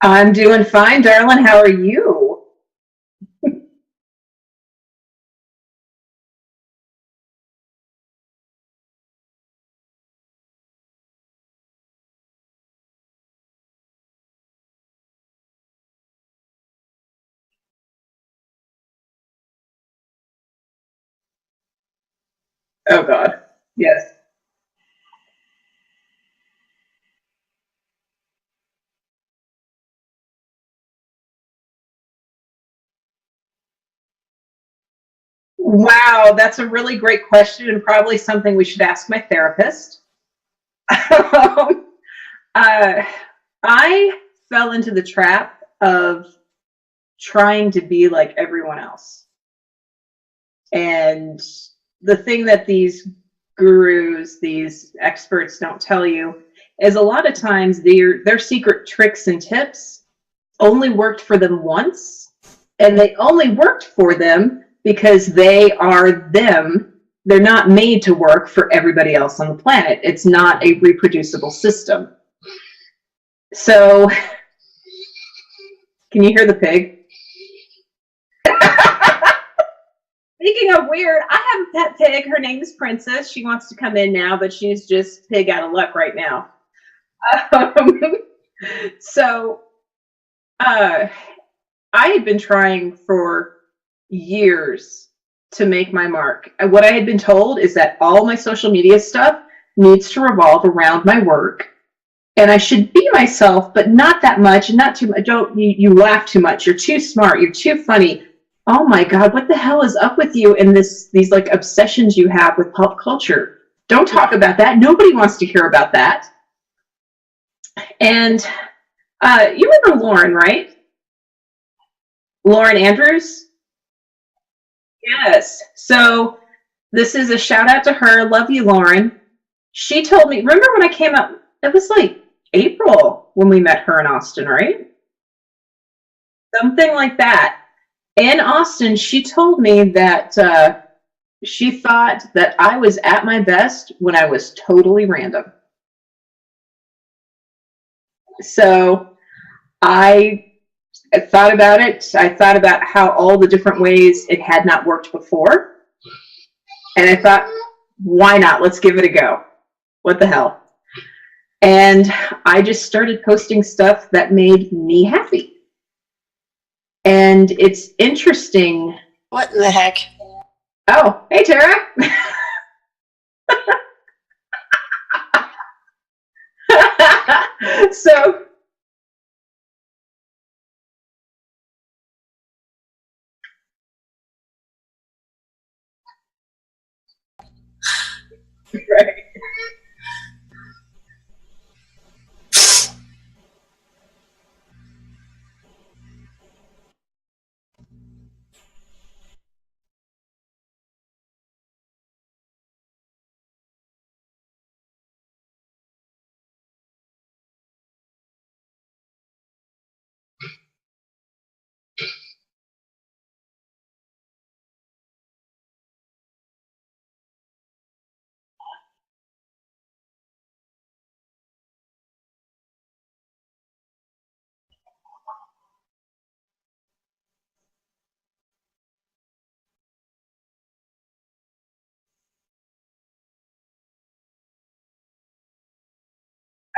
I'm doing fine, darling. How are you? Oh God. Yes. Wow, that's a really great question and probably something we should ask my therapist. um, uh, I fell into the trap of trying to be like everyone else. And the thing that these gurus, these experts don't tell you is a lot of times their secret tricks and tips only worked for them once, and they only worked for them because they are them. They're not made to work for everybody else on the planet. It's not a reproducible system. So, can you hear the pig? Speaking of weird, I have a pet pig. Her name is Princess. She wants to come in now, but she's just pig out of luck right now. Um, so, uh, I had been trying for years to make my mark. What I had been told is that all my social media stuff needs to revolve around my work, and I should be myself, but not that much, and not too much. Don't you laugh too much? You're too smart. You're too funny. Oh my God, what the hell is up with you and these like obsessions you have with pop culture? Don't talk about that. Nobody wants to hear about that. And you remember Lauren, right? Lauren Andrews? Yes. So this is a shout out to her. Love you, Lauren. She told me, remember when I came up, it was like April when we met her in Austin, right? Something like that. In Austin, she told me that she thought that I was at my best when I was totally random. So I thought about it. I thought about how all the different ways it had not worked before. And I thought, why not? Let's give it a go. What the hell? And I just started posting stuff that made me happy. And it's interesting. What in the heck? Oh, hey, Tara. So, right.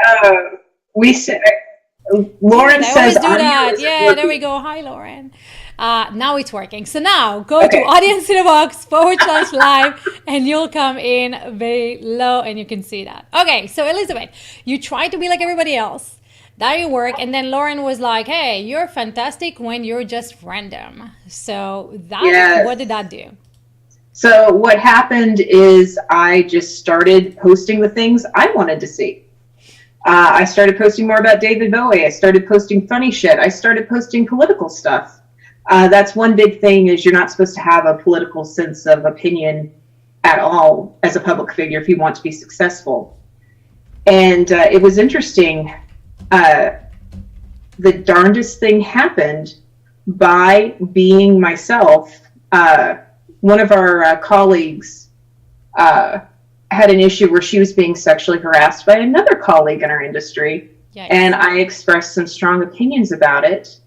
Uh, we said, Lauren Yes, I says, always do "Are that. yours Yeah, there we working?" go. Hi, Lauren. Now it's working. So now go to Okay. audience in a box / live and you'll come in below and you can see that. Okay, so Elizabeth, you try to be like everybody else. That didn't work. And then Lauren was like, hey, you're fantastic when you're just random. So that, what did Yes. that do? So what happened is I just started posting the things I wanted to see. I started posting more about David Bowie. I started posting funny shit. I started posting political stuff. That's one big thing is you're not supposed to have a political sense of opinion at all as a public figure if you want to be successful. And it was interesting. Uh, the darndest thing happened by being myself. One of our colleagues uh, had an issue where she was being sexually harassed by another colleague in our industry. and I expressed some strong opinions about it.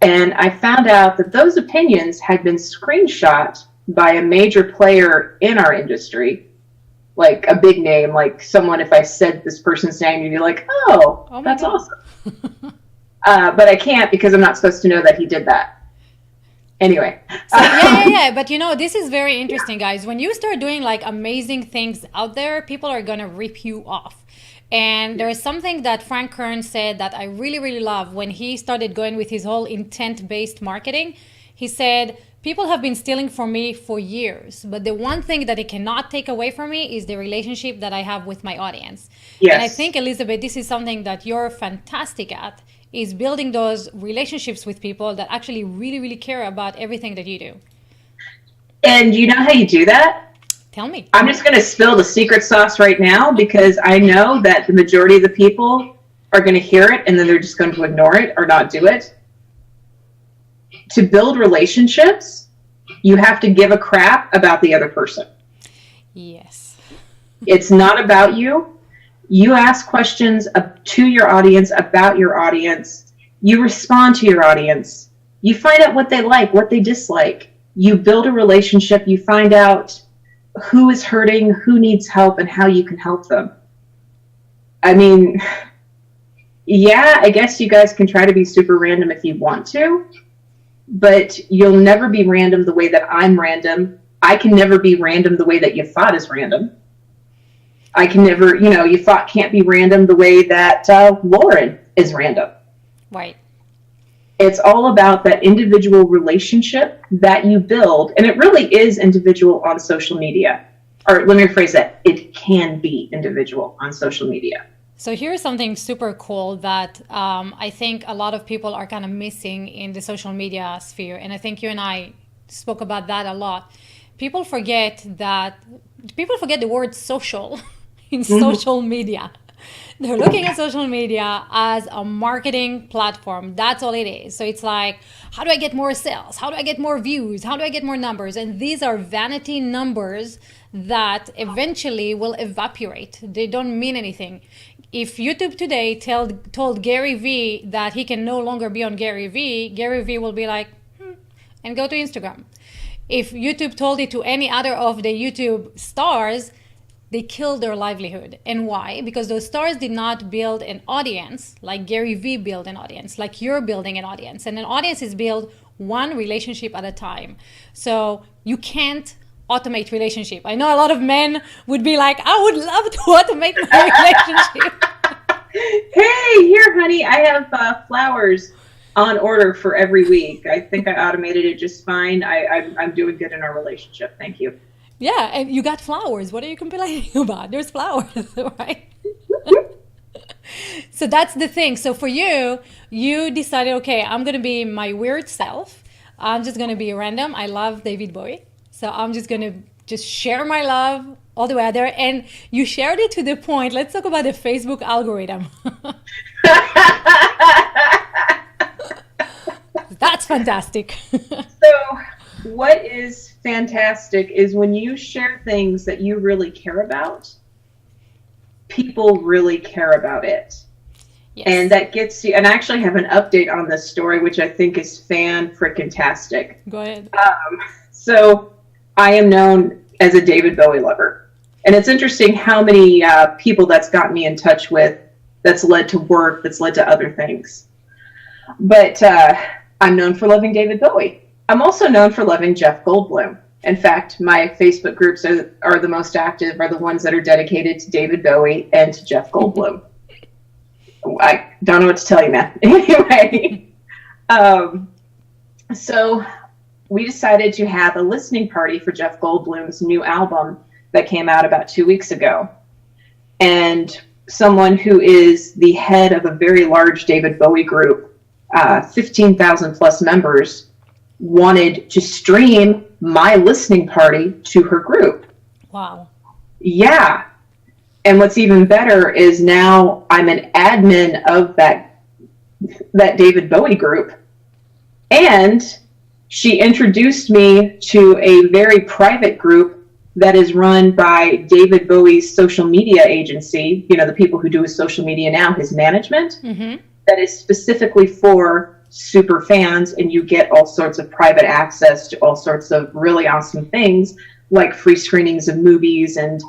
And I found out that those opinions had been screenshot by a major player in our industry, like a big name, like someone, if I said this person's name, you'd be like, oh that's God. Awesome. But I can't because I'm not supposed to know that he did that. Anyway. So, yeah. But this is very interesting, guys. When you start doing like amazing things out there, people are going to rip you off. And there is something that Frank Kern said that I really, really love when he started going with his whole intent-based marketing. He said, people have been stealing from me for years, but the one thing that they cannot take away from me is the relationship that I have with my audience. Yes. And I think, Elizabeth, this is something that you're fantastic at, is building those relationships with people that actually really, really care about everything that you do. And you know how you do that? Tell me. I'm just going to spill the secret sauce right now because I know that the majority of the people are going to hear it and then they're just going to ignore it or not do it. To build relationships, you have to give a crap about the other person. Yes. It's not about you. You ask questions to your audience about your audience. You respond to your audience. You find out what they like, what they dislike. You build a relationship. You find out who is hurting, who needs help, and how you can help them. I mean, yeah, I guess you guys can try to be super random if you want to, but you'll never be random the way that I'm random. I can never be random the way that Yifat is random. I can never, Yifat can't be random the way that Lauren is random. Right. It's all about that individual relationship that you build. And it really is individual on social media. Or let me rephrase that. It can be individual on social media. So here's something super cool that I think a lot of people are kind of missing in the social media sphere. And I think you and I spoke about that a lot. People forget the word social in social media. They're looking at social media as a marketing platform. That's all it is. So it's like, how do I get more sales? How do I get more views? How do I get more numbers? And these are vanity numbers that eventually will evaporate. They don't mean anything. If YouTube today told Gary Vee that he can no longer be on Gary Vee will be like, and go to Instagram. If YouTube told it to any other of the YouTube stars, they killed their livelihood. And why? Because those stars did not build an audience like Gary Vee built an audience, like you're building an audience. And an audience is built one relationship at a time. So you can't automate relationship. I know a lot of men would be like, I would love to automate my relationship. Hey, here, honey, I have flowers on order for every week. I think I automated it just fine. I'm doing good in our relationship. Thank you. Yeah, and you got flowers. What are you complaining about? There's flowers, right? So that's the thing. So for you, you decided, okay, I'm going to be my weird self. I'm just going to be random. I love David Bowie. So I'm just going to just share my love all the way out there. And you shared it to the point. Let's talk about the Facebook algorithm. That's fantastic. So what is fantastic is when you share things that you really care about, people really care about it. Yes. And that gets you, and I actually have an update on this story, which I think is fan-frickin-tastic. Go ahead. So I am known as a David Bowie lover. And it's interesting how many people that's gotten me in touch with, that's led to work, that's led to other things. But I'm known for loving David Bowie. I'm also known for loving Jeff Goldblum. In fact, my Facebook groups are the most active, are the ones that are dedicated to David Bowie and to Jeff Goldblum. I don't know what to tell you, man. Anyway, so we decided to have a listening party for Jeff Goldblum's new album that came out about 2 weeks ago. And someone who is the head of a very large David Bowie group, 15,000 plus members, wanted to stream my listening party to her group. Wow. Yeah. And what's even better is now I'm an admin of that David Bowie group. And she introduced me to a very private group that is run by David Bowie's social media agency, the people who do his social media now, his management, that is specifically for super fans, and you get all sorts of private access to all sorts of really awesome things, like free screenings of movies and,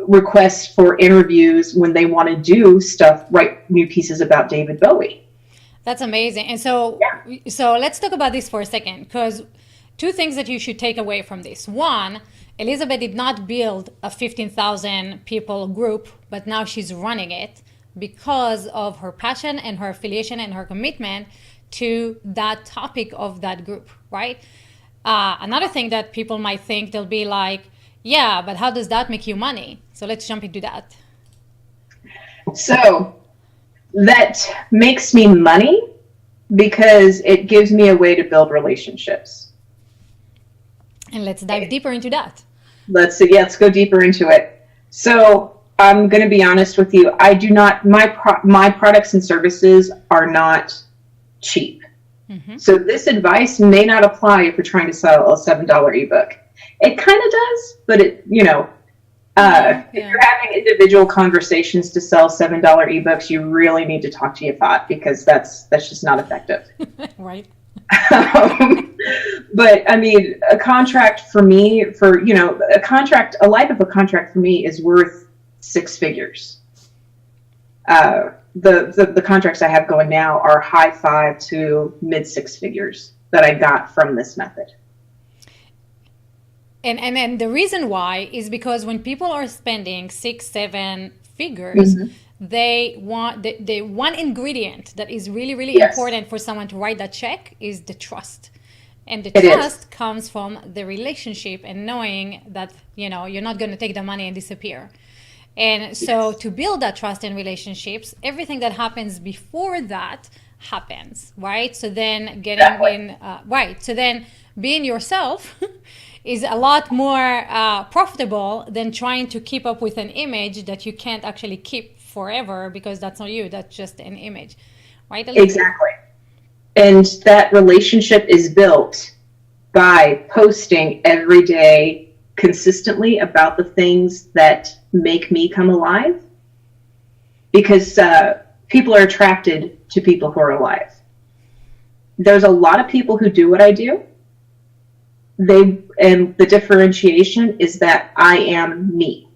requests for interviews when they want to do stuff, write new pieces about David Bowie. That's amazing. And so let's talk about this for a second, because two things that you should take away from this. One, Elizabeth did not build a 15,000 people group, but now she's running it because of her passion and her affiliation and her commitment to that topic of that group, right? Another thing that people might think, they'll be like, yeah, but how does that make you money? So let's jump into that. So that makes me money because it gives me a way to build relationships. And let's dive deeper into that. Let's go deeper into it. So I'm going to be honest with you. I do not, my products and services are not cheap. So this advice may not apply if you're trying to sell a $7 ebook. It kind of does, but it, if you're having individual conversations to sell $7 ebooks, you really need to talk to Yifat, because that's just not effective. Right. But I mean, a contract for me, a life of a contract for me is worth 6 figures. The contracts I have going now are high 5 to mid 6 figures that I got from this method. And the reason why is because when people are spending 6-7 figures, they want the one ingredient that is really, really important for someone to write that check is the trust. And the trust comes from the relationship and knowing that, you're not going to take the money and disappear. And so to build that trust in relationships, everything that happens before that happens, right? So then So then being yourself is a lot more profitable than trying to keep up with an image that you can't actually keep forever, because that's not you, that's just an image, right? Exactly. And that relationship is built by posting every day consistently about the things that make me come alive, because people are attracted to people who are alive. There's a lot of people who do what I do. And the differentiation is that I am me.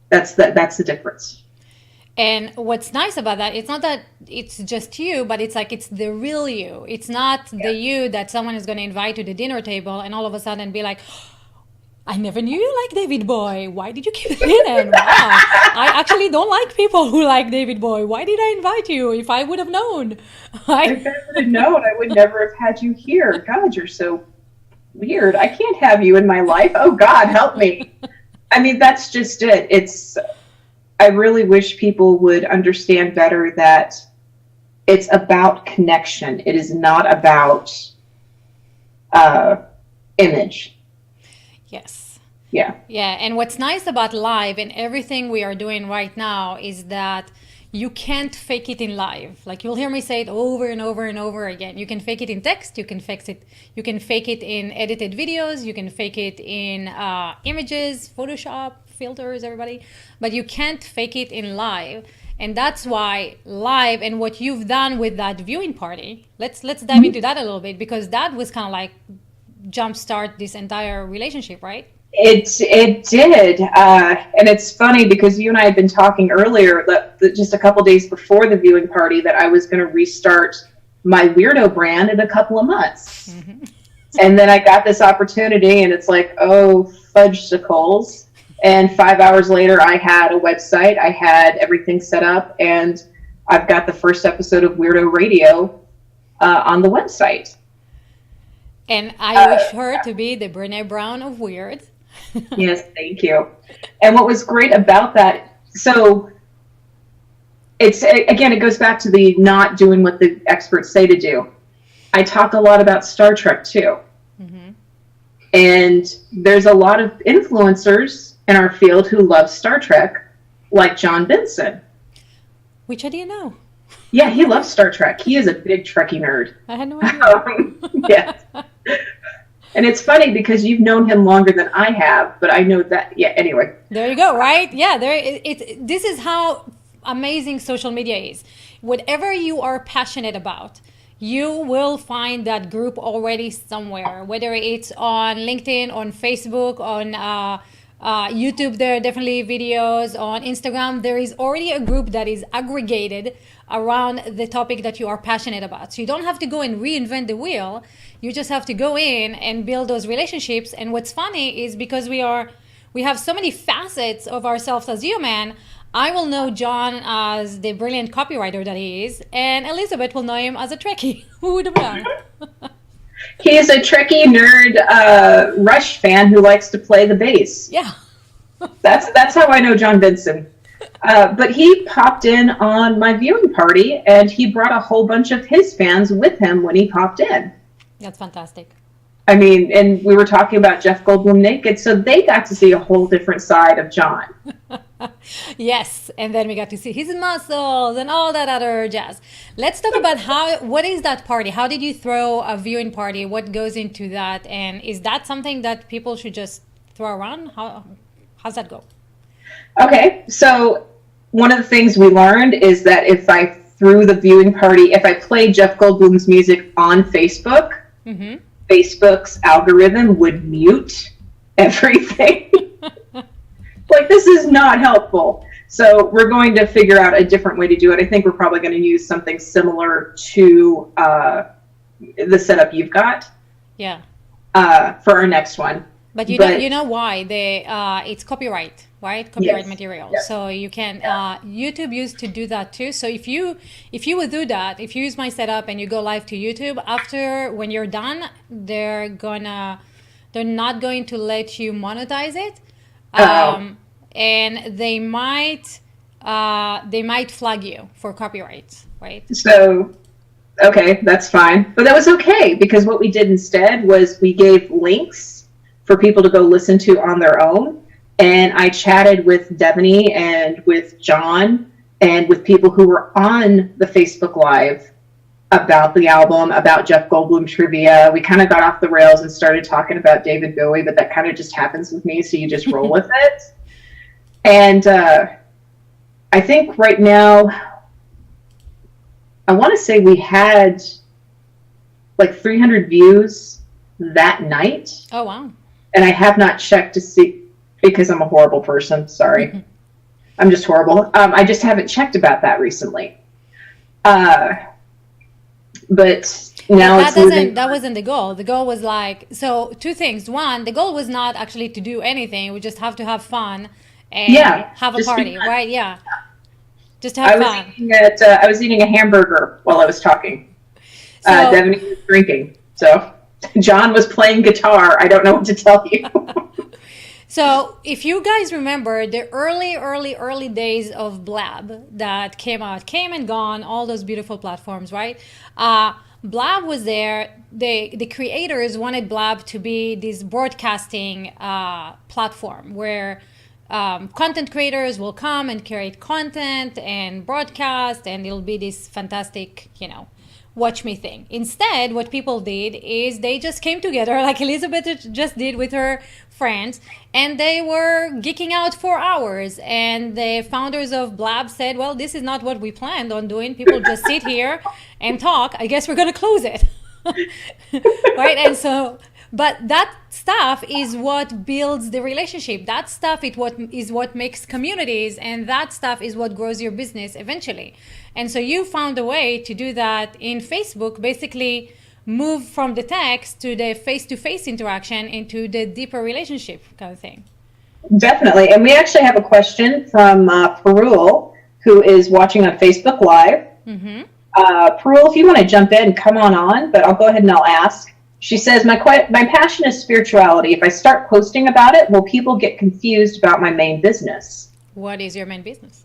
That's the difference. And what's nice about that, it's not that it's just you, but it's like it's the real you. It's not the you that someone is going to invite to the dinner table and all of a sudden be like, I never knew you liked David Bowie. Why did you keep it in? Wow. I actually don't like people who like David Bowie. Why did I invite you if I would have known? If I would have known, I would never have had you here. God, you're so weird. I can't have you in my life. Oh God, help me. I mean, that's just it. I really wish people would understand better that it's about connection. It is not about image. Yes. Yeah. Yeah. And what's nice about live and everything we are doing right now is that you can't fake it in live. Like you'll hear me say it over and over and over again. You can fake it in text. You can fake it in edited videos. You can fake it in images, Photoshop, filters, everybody. But you can't fake it in live. And that's why live and what you've done with that viewing party, let's dive into that a little bit, because that was kind of like jumpstart this entire relationship, right? It did, and it's funny because you and I had been talking earlier, just a couple days before the viewing party, that I was going to restart my weirdo brand in a couple of months. And then I got this opportunity, and it's like, oh, fudgesicles. And 5 hours later, I had a website, I had everything set up, and I've got the first episode of Weirdo Radio on the website. And I wish her to be the Brené Brown of weird. Yes, thank you. And what was great about that, so it's, again, it goes back to the not doing what the experts say to do. I talk a lot about Star Trek too. And there's a lot of influencers in our field who love Star Trek, like John Benson. Which I didn't know. Yeah, he loves Star Trek. He is a big Trekkie nerd. I had no idea. Yes. And it's funny because you've known him longer than I have, but I know that. Yeah. Anyway. There you go, right? Yeah, this is how amazing social media is. Whatever you are passionate about, you will find that group already somewhere, whether it's on LinkedIn, on Facebook, on YouTube. There are definitely videos on Instagram. There is already a group that is aggregated around the topic that you are passionate about. So you don't have to go and reinvent the wheel. You just have to go in and build those relationships. And what's funny is because we have so many facets of ourselves as human. I will know John as the brilliant copywriter that he is, and Elizabeth will know him as a Trekkie. Who would have known? He is a Trekkie nerd Rush fan who likes to play the bass. Yeah. That's how I know John Benson. But he popped in on my viewing party, and he brought a whole bunch of his fans with him when he popped in. That's fantastic. I mean, and we were talking about Jeff Goldblum naked, so they got to see a whole different side of John. Yes, and then we got to see his muscles and all that other jazz. Let's talk about what is that party? How did you throw a viewing party? What goes into that? And is that something that people should just throw around? How's that go? Okay, so one of the things we learned is that if I threw the viewing party, if I played Jeff Goldblum's music on Facebook, Facebook's algorithm would mute everything. Like, this is not helpful. So we're going to figure out a different way to do it. I think we're probably going to use something similar to the setup you've got. Yeah. For our next one. But you know why? It's copyright, right? Copyright material. Yes. So you can YouTube used to do that too. So if you would do that, if you use my setup and you go live to YouTube, after when you're done, they're not going to let you monetize it. And they might flag you for copyright, right? So, okay, that's fine. But that was okay, because what we did instead was we gave links for people to go listen to on their own. And I chatted with Devaney and with John and with people who were on the Facebook Live about the album, about Jeff Goldblum trivia. We kind of got off the rails and started talking about David Bowie, but that kind of just happens with me, so you just roll with it. And I think right now, I want to say we had like 300 views that night. Oh, wow. And I have not checked to see, because I'm a horrible person, sorry. I'm just horrible. I just haven't checked about that recently. But now that wasn't the goal. The goal was like, so two things. One, the goal was not actually to do anything. We just have to have fun and have a party, right? Yeah. Just to have fun. I was eating a hamburger while I was talking. So, Devaney was drinking. So John was playing guitar. I don't know what to tell you. So if you guys remember the early days of Blab that came and gone, all those beautiful platforms, right? Blab was there. The creators wanted Blab to be this broadcasting platform where content creators will come and create content and broadcast, and it'll be this fantastic, watch me thing. Instead, what people did is they just came together like Elizabeth just did with her friends, and they were geeking out for hours. And the founders of Blab said, well, this is not what we planned on doing. People just sit here and talk. I guess we're going to close it. Right? And so, but that stuff is what builds the relationship. That stuff is what makes communities, and that stuff is what grows your business eventually. And so you found a way to do that in Facebook, basically move from the text to the face-to-face interaction into the deeper relationship kind of thing. Definitely. And we actually have a question from Perul, who is watching on Facebook Live. Perul, if you want to jump in, come on, but I'll go ahead and I'll ask. She says, my passion is spirituality. If I start posting about it, will people get confused about my main business? What is your main business?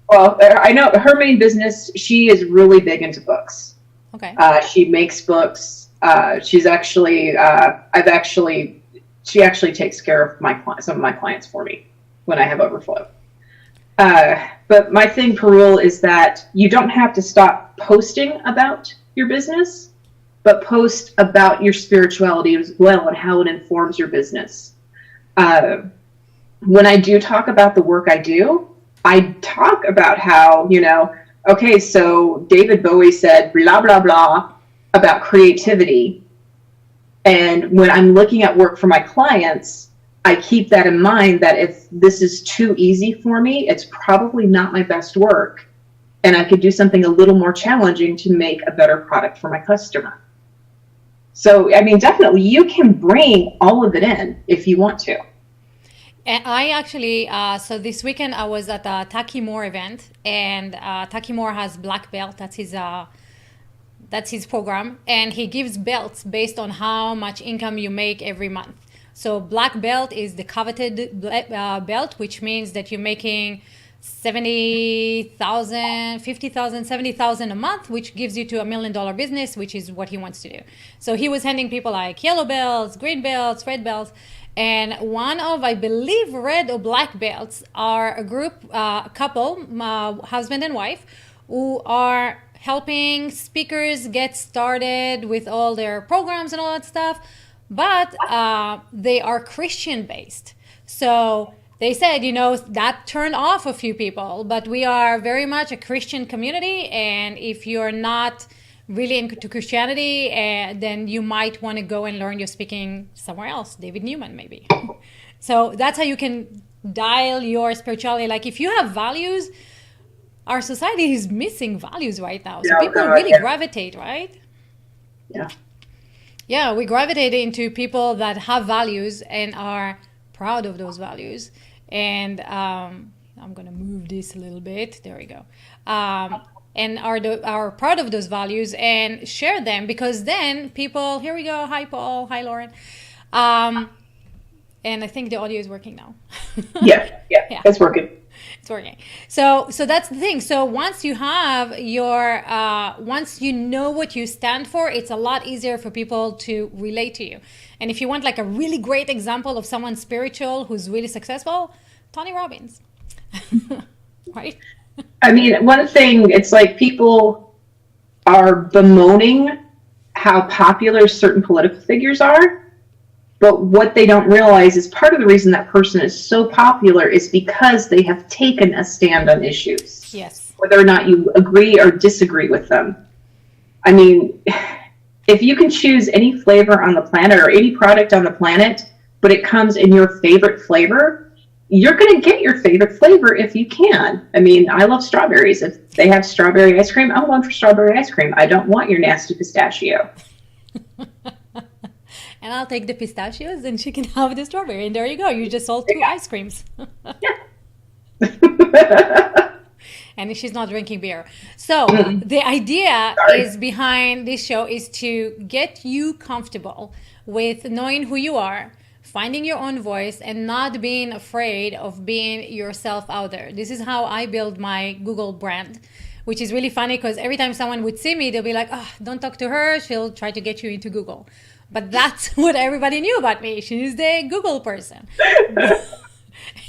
Well, I know her main business, she is really big into books. Okay. She makes books. She's actually, she actually takes care of some of my clients for me when I have overflow. But my thing, Perul, is that you don't have to stop posting about your business. but post about your spirituality as well and how it informs your business. When I do talk about the work I do, I talk about how, okay, so David Bowie said blah, blah, blah about creativity. And when I'm looking at work for my clients, I keep that in mind, that if this is too easy for me, it's probably not my best work. And I could do something a little more challenging to make a better product for my customer. So, I mean, definitely you can bring all of it in if you want to. And I actually, so this weekend I was at a Taki Moore event, and Taki Moore has black belt. That's his program, and he gives belts based on how much income you make every month. So black belt is the coveted belt, which means that you're making 70,000, 50,000, 70,000 a month, which gives you to $1 million business, which is what he wants to do. So he was handing people like yellow belts, green belts, red belts. And one of, I believe, red or black belts are a group, a couple, husband and wife, who are helping speakers get started with all their programs and all that stuff. But they are Christian based. So they said, that turned off a few people, but we are very much a Christian community. And if you're not really into Christianity, then you might want to go and learn your speaking somewhere else. David Newman, maybe. So that's how you can dial your spirituality. Like if you have values, our society is missing values right now. So people really gravitate, right? Yeah. Yeah, we gravitate into people that have values and are proud of those values. And I'm going to move this a little bit. There we go. And are proud of those values and share them, because then people, here we go. Hi, Paul. Hi, Lauren. And I think the audio is working now. Yeah, it's working. It's working. So that's the thing. So once you have once you know what you stand for, it's a lot easier for people to relate to you. And if you want like a really great example of someone spiritual who's really successful, Tony Robbins, right? I mean, one thing, it's like people are bemoaning how popular certain political figures are, but what they don't realize is part of the reason that person is so popular is because they have taken a stand on issues. Yes. Whether or not you agree or disagree with them. I mean, if you can choose any flavor on the planet or any product on the planet, but it comes in your favorite flavor, you're going to get your favorite flavor if you can. I mean, I love strawberries. If they have strawberry ice cream, I'm going for strawberry ice cream. I don't want your nasty pistachio. And I'll take the pistachios and she can have the strawberry. And there you go. You just sold 2 ice creams. And she's not drinking beer. So the idea is behind this show is to get you comfortable with knowing who you are, finding your own voice, and not being afraid of being yourself out there. This is how I build my Google brand, which is really funny because every time someone would see me, they'll be like, oh, don't talk to her. She'll try to get you into Google. But that's what everybody knew about me. She's the Google person.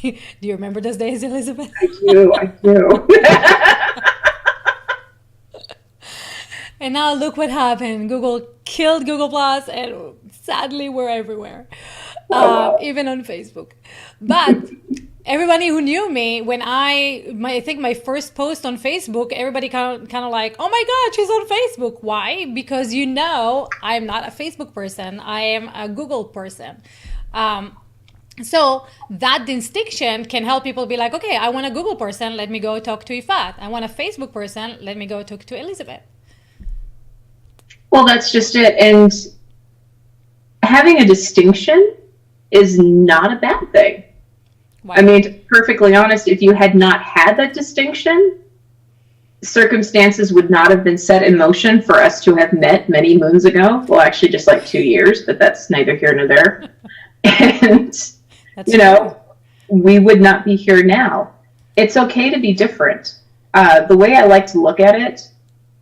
Do you remember those days, Elizabeth? I do. And now look what happened. Google killed Google Plus, and sadly we're everywhere. Even on Facebook. But everybody who knew me, when I think my first post on Facebook, everybody kind of like, oh my God, she's on Facebook. Why? Because I'm not a Facebook person. I am a Google person. So that distinction can help people be like, okay, I want a Google person. Let me go talk to Yifat. I want a Facebook person. Let me go talk to Elizabeth. Well, that's just it. And having a distinction is not a bad thing. Wow. I mean, to be perfectly honest, if you had not had that distinction, circumstances would not have been set in motion for us to have met many moons ago. Well, actually just like 2 years, but that's neither here nor there. And, we would not be here now. It's okay to be different. The way I like to look at it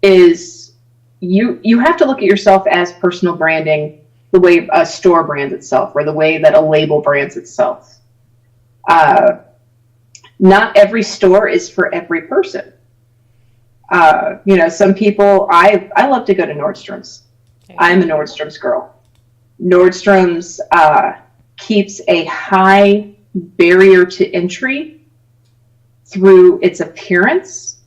is you have to look at yourself as personal branding, the way a store brands itself, or the way that a label brands itself. Not every store is for every person. Some people, I love to go to Nordstrom's. I'm a Nordstrom's girl. Nordstrom's keeps a high barrier to entry through its appearance,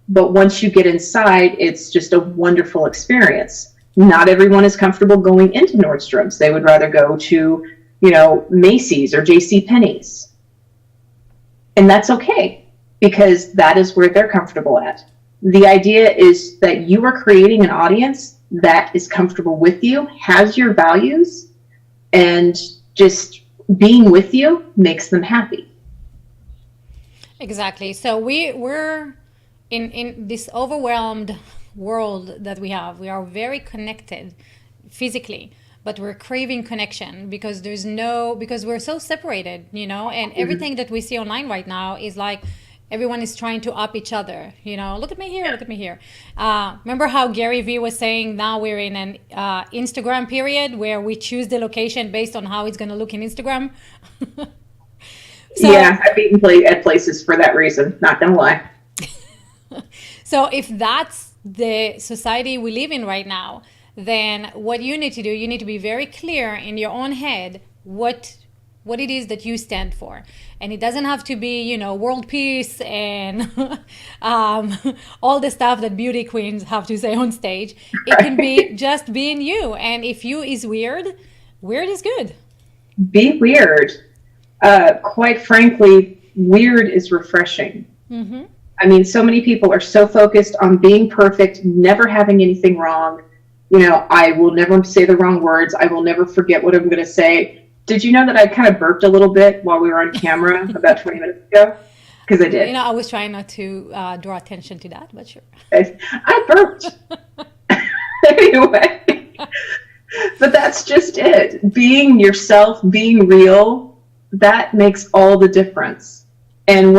but once you get inside, it's just a wonderful experience. Not everyone is comfortable going into Nordstrom's. They would rather go to, Macy's or J.C. Penney's. And that's okay, because that is where they're comfortable at. The idea is that you are creating an audience that is comfortable with you, has your values, and just being with you makes them happy. Exactly. So we're in this overwhelmed world that we have. We are very connected physically, but we're craving connection because because we're so separated, and everything that we see online right now is like everyone is trying to up each other. Look at me here, look at me here. Remember how Gary Vee was saying now we're in an Instagram period where we choose the location based on how it's going to look in Instagram? Yeah, I've eaten at places for that reason, not going to lie. So if that's the society we live in right now, then what you need to do, you need to be very clear in your own head what it is that you stand for. And it doesn't have to be, world peace and all the stuff that beauty queens have to say on stage. It can be just being you. And if you is weird, weird is good. Be weird. Quite frankly, weird is refreshing. Mm-hmm. I mean, so many people are so focused on being perfect, never having anything wrong. I will never say the wrong words. I will never forget what I'm going to say. Did you know that I kind of burped a little bit while we were on camera about 20 minutes ago? Because I did. I was trying not to draw attention to that, but sure. I burped. Anyway. But that's just it. Being yourself, being real, that makes all the difference. And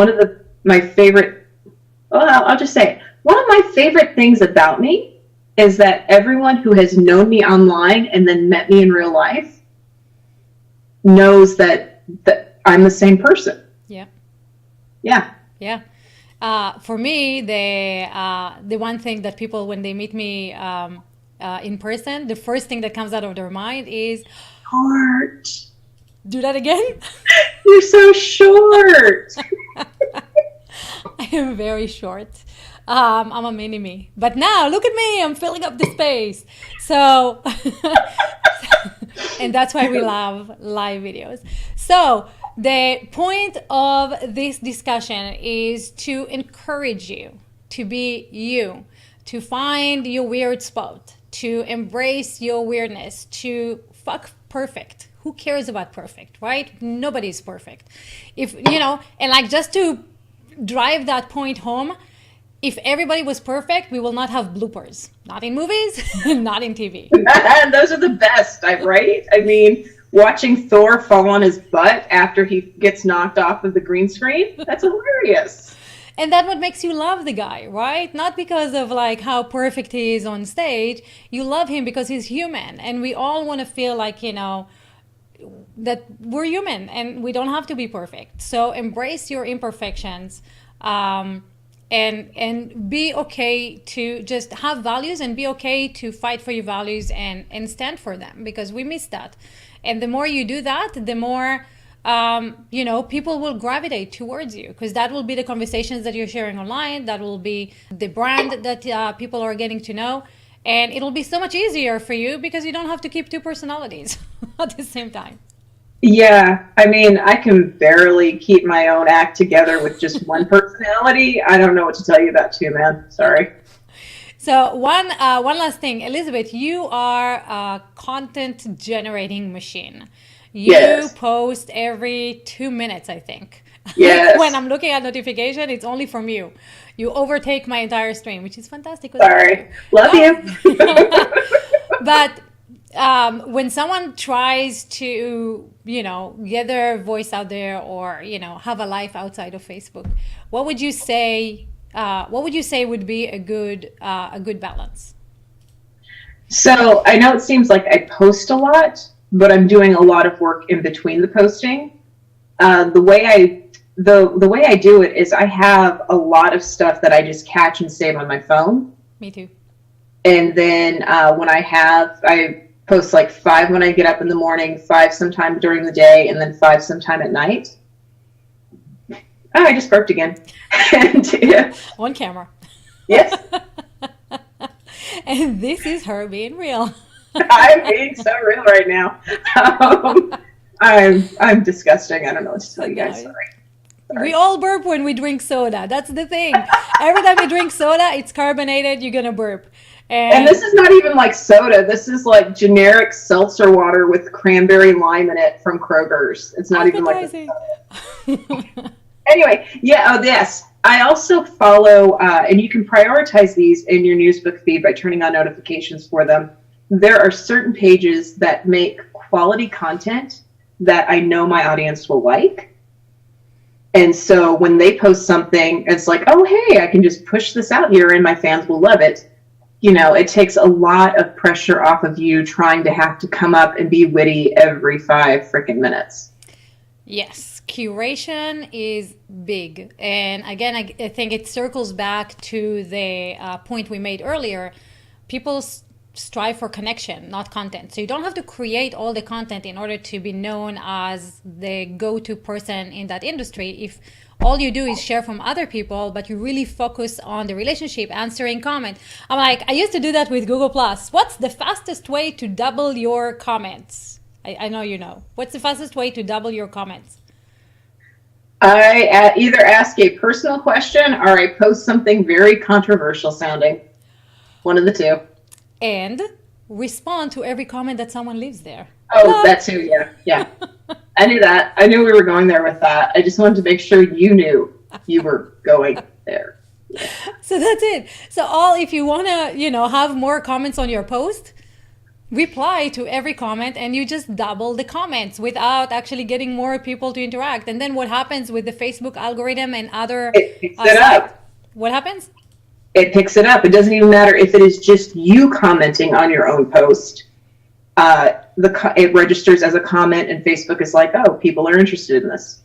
my favorite, I'll just say it. One of my favorite things about me is that everyone who has known me online and then met me in real life knows that I'm the same person. Yeah. Yeah. Yeah. For me, the one thing that people, when they meet me in person, the first thing that comes out of their mind is short. Do that again? You're so short. I am very short. I'm a mini-me. But now, look at me. I'm filling up the space. So, and that's why we love live videos. So, the point of this discussion is to encourage you to be you, to find your weird spot, to embrace your weirdness, to fuck perfect. Who cares about perfect, right? Nobody's perfect. And just to drive that point home, if everybody was perfect, we will not have bloopers. Not in movies, not in TV. Those are the best, right? I mean, watching Thor fall on his butt after he gets knocked off of the green screen, that's hilarious. And that's what makes you love the guy, right? Not because of how perfect he is on stage. You love him because he's human. And we all want to feel like, that we're human and we don't have to be perfect. So embrace your imperfections, and be okay to just have values and be okay to fight for your values and stand for them, because we miss that. And the more you do that, the more people will gravitate towards you, because that will be the conversations that you're sharing online. That will be the brand that people are getting to know. And it'll be so much easier for you because you don't have to keep two personalities at the same time. Yeah, I mean, I can barely keep my own act together with just one personality. I don't know what to tell you about two, man. Sorry. So one last thing, Elizabeth, you are a content generating machine. You post every 2 minutes, I think. Yes. When I'm looking at notification, it's only from you. You overtake my entire stream, which is fantastic. Sorry. Love you. But when someone tries to, get their voice out there or, have a life outside of Facebook, what would you say would be a good balance? So I know it seems like I post a lot, but I'm doing a lot of work in between the posting. The way I do it is I have a lot of stuff that I just catch and save on my phone. Me too. And then I post like 5 when I get up in the morning, 5 sometime during the day, and then 5 sometime at night. Oh, I just burped again. And yeah. On camera. Yes. And this is her being real. I'm being so real right now. I'm disgusting. I don't know what to tell you guys. Sorry. We all burp when we drink soda. That's the thing. Every time you drink soda, it's carbonated. You're gonna burp. And this is not even like soda. This is like generic seltzer water with cranberry lime in it from Kroger's. It's not even like. Anyway, yeah. Oh, yes. I also follow, and you can prioritize these in your newsbook feed by turning on notifications for them. There are certain pages that make quality content that I know my audience will like. And so when they post something, it's like, oh, hey, I can just push this out here and my fans will love it. You know, it takes a lot of pressure off of you trying to have to come up and be witty every 5 freaking minutes. Yes, curation is big. And again, I think it circles back to the point we made earlier. People strive for connection, not content. So you don't have to create all the content in order to be known as the go-to person in that industry. If all you do is share from other people, but you really focus on the relationship, answering comment. I'm like, I used to do that with Google+. What's the fastest way to double your comments? I know you know. What's the fastest way to double your comments? I either ask a personal question or I post something very controversial sounding. One of the two. And respond to every comment that someone leaves there. Oh, that too, yeah. Yeah. I knew that. I knew we were going there with that. I just wanted to make sure you knew you were going there. Yeah. So that's it. So if you want to, have more comments on your post, reply to every comment and you just double the comments without actually getting more people to interact. And then what happens with the Facebook algorithm and other... It picks it up. What happens? It picks it up. It doesn't even matter if it is just you commenting on your own post. It registers as a comment and Facebook is like, oh, people are interested in this.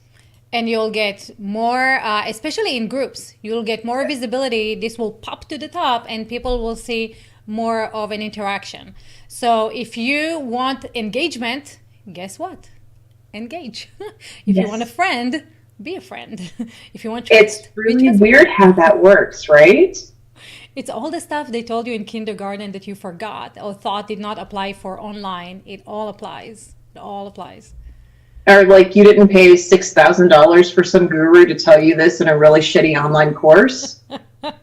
And you'll get more, especially in groups, you'll get more visibility. This will pop to the top and people will see more of an interaction. So if you want engagement, guess what? Engage. If you want a friend, be a friend. If you want trust, it's really weird how that works, right? It's all the stuff they told you in kindergarten that you forgot or thought did not apply for online. It all applies. It all applies. Or like you didn't pay $6,000 for some guru to tell you this in a really shitty online course.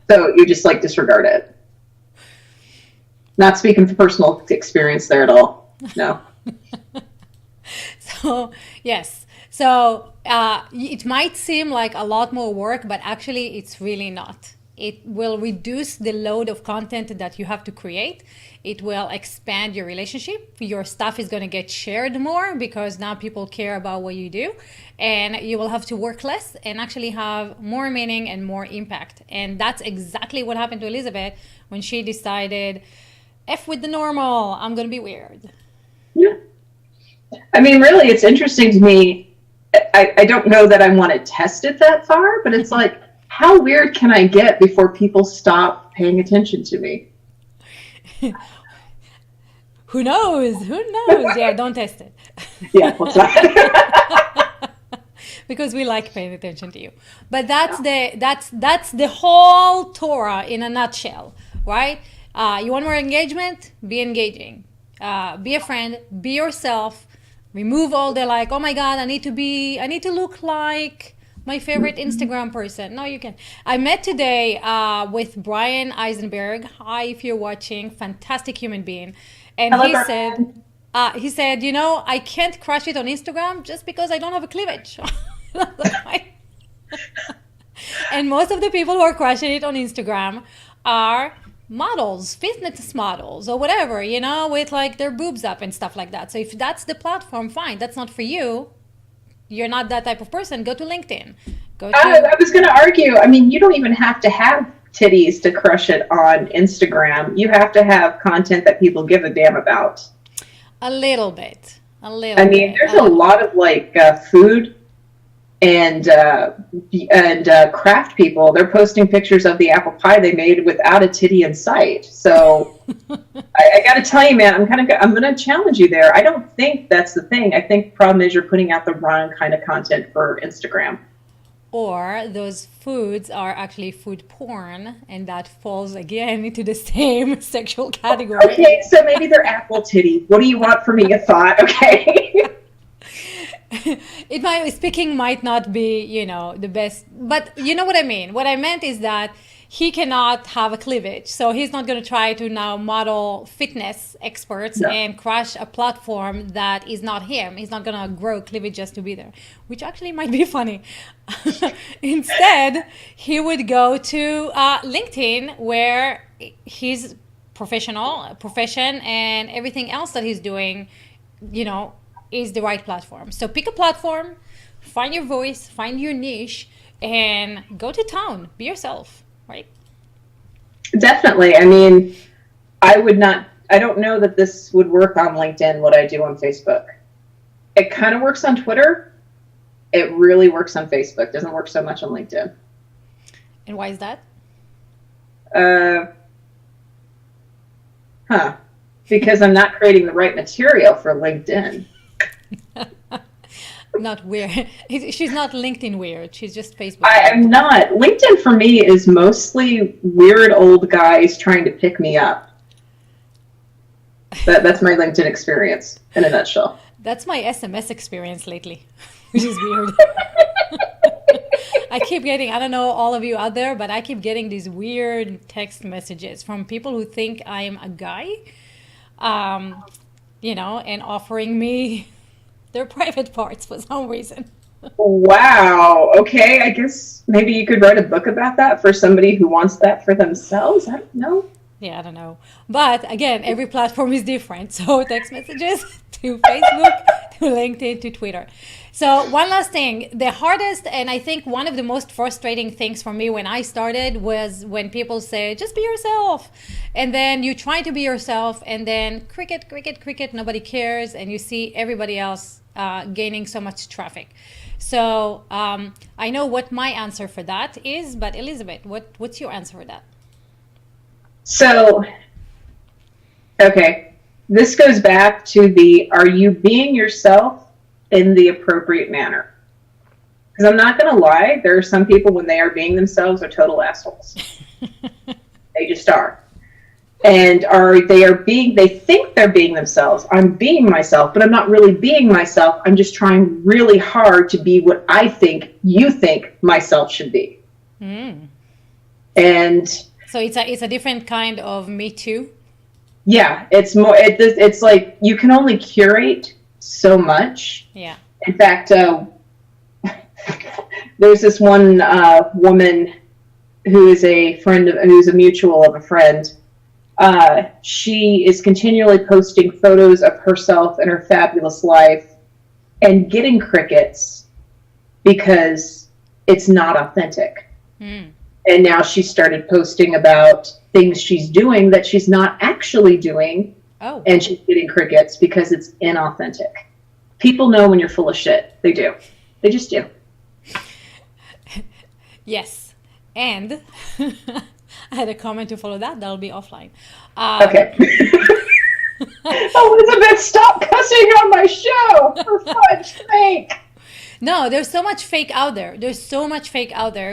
So you just like disregard it. Not speaking from personal experience there at all. No. So, yes. So it might seem like a lot more work, but actually it's really not. It will reduce the load of content that you have to create. It will expand your relationship. Your stuff is going to get shared more because now people care about what you do. And you will have to work less and actually have more meaning and more impact. And that's exactly what happened to Elizabeth when she decided, F with the normal, I'm going to be weird. Yeah. I mean, really, it's interesting to me. I don't know that I want to test it that far, but it's like, how weird can I get before people stop paying attention to me? Who knows? Who knows? Yeah, don't test it. Yeah, what's that? Because we like paying attention to you. But that's the whole Torah in a nutshell, right? You want more engagement? Be engaging. Be a friend. Be yourself. Remove all the like, oh my God, I need to look like my favorite Instagram person. No, you can. I met today with Brian Eisenberg. Hi, if you're watching, fantastic human being. And Hello, he said, I can't crush it on Instagram just because I don't have a cleavage. And most of the people who are crushing it on Instagram are models, fitness models or whatever, with like their boobs up and stuff like that. So if that's the platform, fine. That's not for you. You're not that type of person. Go to LinkedIn. I was going to argue. I mean, you don't even have to have titties to crush it on Instagram. You have to have content that people give a damn about. A little bit. I mean, there's a lot of like food and craft people. They're posting pictures of the apple pie they made without a titty in sight. So I got to tell you, man, I'm going to challenge you there. I don't think that's the thing. I think the problem is you're putting out the wrong kind of content for Instagram. Or those foods are actually food porn, and that falls again into the same sexual category. Okay, so maybe they're apple titty. What do you want from me? A thought, okay? Speaking might not be, the best, but you know what I mean. What I meant is that he cannot have a cleavage, so he's not going to try to now model fitness experts and crush a platform that is not him. He's not going to grow cleavage just to be there, which actually might be funny. Instead, he would go to LinkedIn, where his profession and everything else that he's doing, is the right platform. So pick a platform, find your voice, find your niche, and go to town. Be yourself, right? Definitely. I mean, I don't know that this would work on LinkedIn, what I do on Facebook. It kind of works on Twitter. It really works on Facebook. Doesn't work so much on LinkedIn. And why is that? Because I'm not creating the right material for LinkedIn. Not weird. She's not LinkedIn weird. She's just Facebook. I'm not. LinkedIn for me is mostly weird old guys trying to pick me up. That's my LinkedIn experience in a nutshell. That's my SMS experience lately, which is weird. I keep getting, I don't know all of you out there, but I keep getting these weird text messages from people who think I am a guy, and offering me their private parts for some reason. Wow. Okay. I guess maybe you could write a book about that for somebody who wants that for themselves. I don't know. Yeah, I don't know. But again, every platform is different. So text messages to Facebook, to LinkedIn, to Twitter. So one last thing, the hardest, and I think one of the most frustrating things for me when I started was when people say, just be yourself. And then you try to be yourself, and then cricket, nobody cares. And you see everybody else gaining so much traffic. So I know what my answer for that is, but Elizabeth, what's your answer for that? So, okay, this goes back to are you being yourself in the appropriate manner? Because I'm not going to lie, there are some people when they are being themselves are total assholes. They just are. And they think they're being themselves. I'm being myself, but I'm not really being myself. I'm just trying really hard to be what I think you think myself should be. Mm. And so it's a different kind of me too. Yeah, it's more. It's like you can only curate so much. Yeah. In fact, there's this one woman who is who's a mutual of a friend. She is continually posting photos of herself and her fabulous life, and getting crickets because it's not authentic. Mm. And now she started posting about things she's doing that she's not actually doing. Oh. And she's getting crickets because it's inauthentic. People know when you're full of shit. They do. They just do. Yes. And I had a comment to follow that. That'll be offline. Okay. Elizabeth, stop cussing on my show, for fudge's sake. No, there's so much fake out there.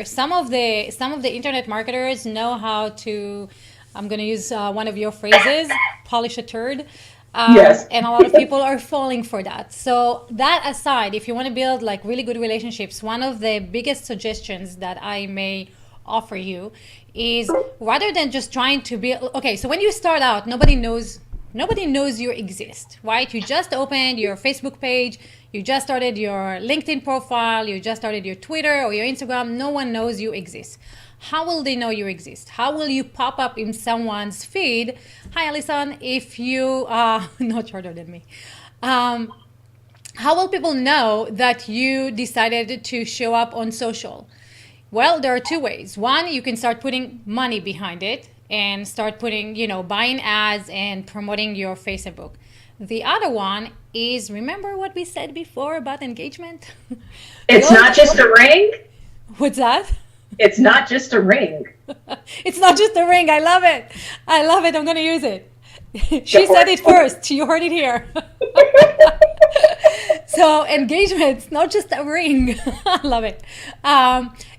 Some of the internet marketers know how to, I'm going to use one of your phrases, polish a turd. Yes. And a lot of people are falling for that. So that aside, if you want to build like really good relationships, one of the biggest suggestions that I may offer you is, rather than just trying to be, okay, so when you start out, nobody knows you exist, right? You just opened your Facebook page, you just started your LinkedIn profile, you just started your Twitter or your Instagram. No one knows you exist. How will they know you exist? How will you pop up in someone's feed? Hi, Alison, if you are not shorter than me. How will people know that you decided to show up on social? Well, there are two ways. One, you can start putting money behind it and start putting, buying ads and promoting your Facebook. The other one is, remember what we said before about engagement? It's Go- not just a ring. What's that? It's not just a ring. It's not just a ring. I love it. I love it. I'm going to use it. She Go for said it. it first. You heard it here. So engagement's not just a ring. I love it.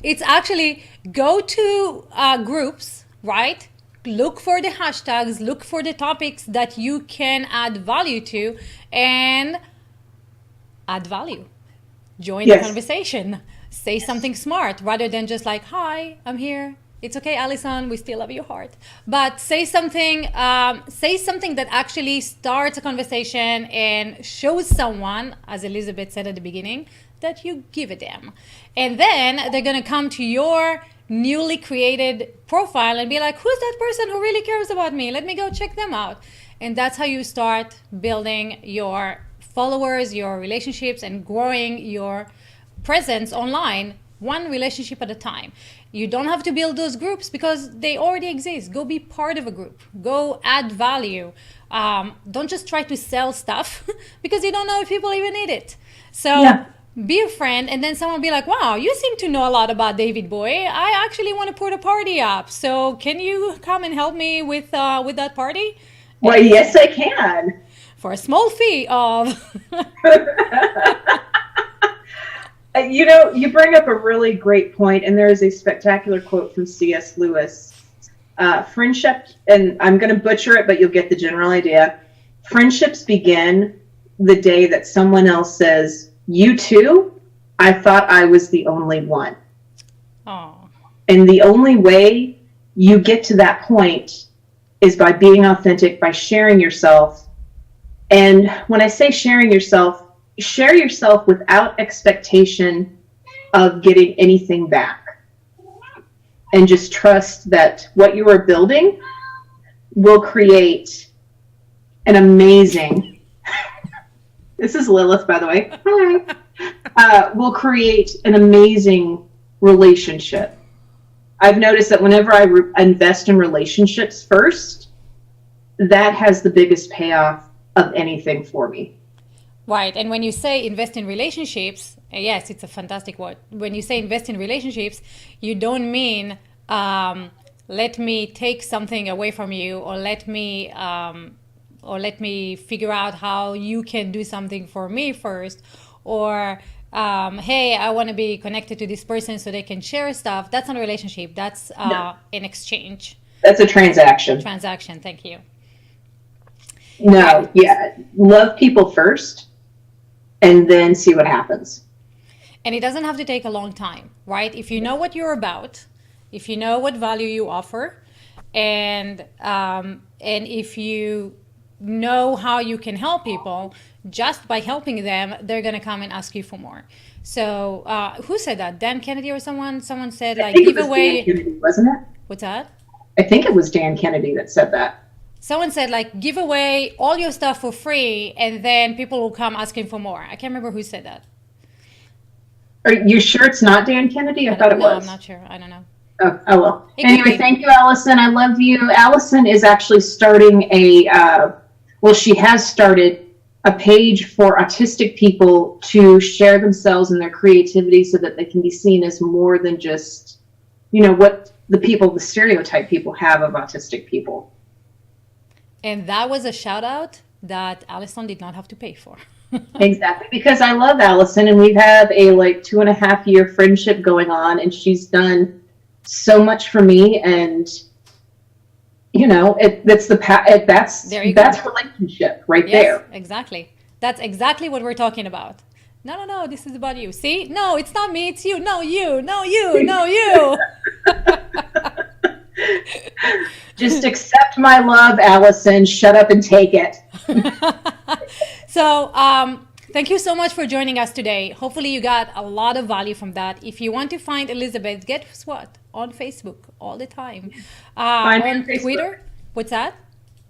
It's actually go to groups, right? Look for the hashtags, look for the topics that you can add value to, and add value. Join the Yes. conversation. Say something smart rather than just like, hi, I'm here. It's okay, Allison, we still love your heart. But say something that actually starts a conversation and shows someone, as Elizabeth said at the beginning, that you give a damn. And then they're gonna come to your newly created profile and be like, who's that person who really cares about me? Let me go check them out. And that's how you start building your followers, your relationships, and growing your presence online, one relationship at a time. You don't have to build those groups because they already exist. Go be part of a group. Go add value. Don't just try to sell stuff because you don't know if people even need it. So Yeah. be a friend, and then someone be like, wow, you seem to know a lot about David Boy. I actually want to put a party up. So can you come and help me with that party? Well, yes, I can. For a small fee of... You know, you bring up a really great point, and there is a spectacular quote from C.S. Lewis. Friendship, and I'm going to butcher it, but you'll get the general idea. Friendships begin the day that someone else says, you too? I thought I was the only one. Oh. And the only way you get to that point is by being authentic, by sharing yourself. And when I say sharing yourself, share yourself without expectation of getting anything back. And just trust that what you are building will create an amazing, this is Lilith, by the way, hi, will create an amazing relationship. I've noticed that whenever I invest in relationships first, that has the biggest payoff of anything for me. Right. And when you say invest in relationships, yes, it's a fantastic word. When you say invest in relationships, you don't mean let me take something away from you, or let me figure out how you can do something for me first, or hey, I want to be connected to this person so they can share stuff. That's not a relationship. That's No. an exchange. That's a transaction. Transaction. Thank you. No, yeah. Love people first and then see what happens. And it doesn't have to take a long time, right? If you know what you're about, if you know what value you offer, and if you know how you can help people, just by helping them, they're gonna come and ask you for more. So who said that? Dan Kennedy or someone? Someone said, I like, think give it was away. Dan Kennedy, wasn't it? What's that? I think it was Dan Kennedy that said that. Someone said, like, give away all your stuff for free, and then people will come asking for more. I can't remember who said that. Are you sure it's not Dan Kennedy? I thought it No, was. I'm not sure. I don't know. Oh well. It could Anyway, be. thank you, Allison. I love you. Allison is actually starting she has started a page for autistic people to share themselves and their creativity so that they can be seen as more than just, what the stereotype people have of autistic people. And that was a shout out that Alison did not have to pay for. Exactly, because I love Allison, and we've had a 2.5-year friendship going on, and she's done so much for me, and that's relationship right there. Exactly. That's exactly what we're talking about. No, this is about you. See? No, it's not me, it's you. No, you. No, you. No, you. Just accept my love, Allison. Shut up and take it. So, thank you so much for joining us today. Hopefully you got a lot of value from that. If you want to find Elizabeth, guess what? On Facebook all the time. Find me on on Facebook. Twitter. What's that?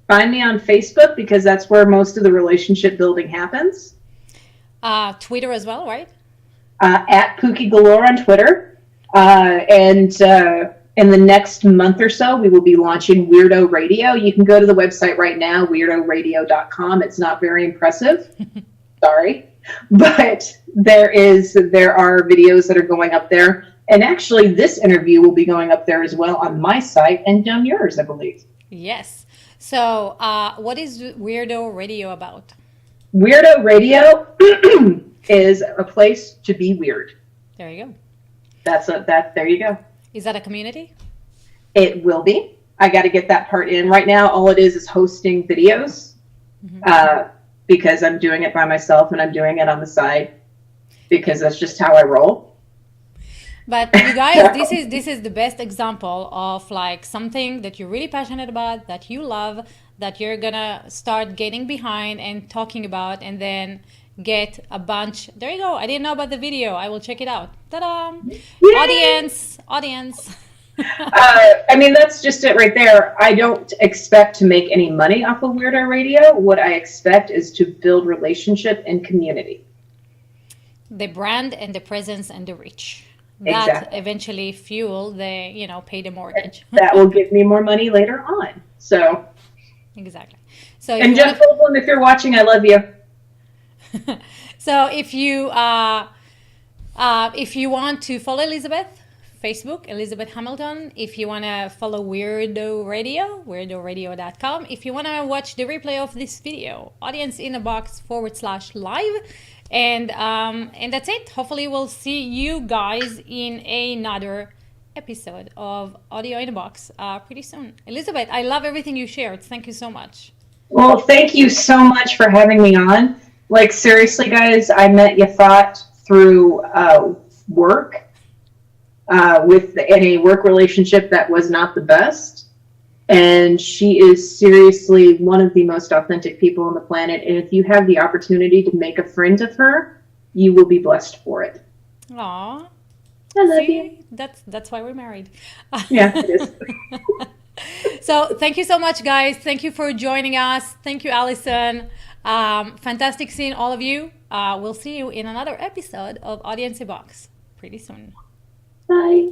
Find me on Facebook because that's where most of the relationship building happens. Twitter as well, right? At Pookie Galore on Twitter. And in the next month or so, we will be launching Weirdo Radio. You can go to the website right now, weirdoradio.com. It's not very impressive. Sorry. But there are videos that are going up there. And actually, this interview will be going up there as well on my site and on yours, I believe. Yes. So, what is Weirdo Radio about? Weirdo Radio is a place to be weird. There you go. There you go. Is that a community? It will be. I got to get that part in. Right now, all it is hosting videos because I'm doing it by myself and I'm doing it on the side because that's just how I roll. But you guys, this is the best example of like something that you're really passionate about, that you love, that you're gonna start getting behind and talking about, and then get a bunch. There you go. I didn't know about the video. I will check it out. Ta-da! Audience. I mean, that's just it right there. I don't expect to make any money off of Weirdo Radio. What I expect is to build relationship and community. The brand and the presence and the reach. Exactly. That eventually fuel the, pay the mortgage. That will give me more money later on. So. Exactly. So. And Jeff Goldblum, if you're watching, I love you. So if you want to follow Elizabeth, Facebook, Elizabeth Hamilton. If you want to follow Weirdo Radio, weirdoradio.com. If you want to watch the replay of this video, audienceinthebox/live. And that's it. Hopefully we'll see you guys in another episode of Audio in the Box pretty soon. Elizabeth, I love everything you shared. Thank you so much. Well, thank you so much for having me on. Like, seriously, guys, I met Yifat through work, in a work relationship that was not the best. And she is seriously one of the most authentic people on the planet. And if you have the opportunity to make a friend of her, you will be blessed for it. Aw. I love you. That's why we're married. Yeah, it is. So thank you so much, guys. Thank you for joining us. Thank you, Allison. Fantastic seeing all of you. We'll see you in another episode of Audience in Box pretty soon. Bye.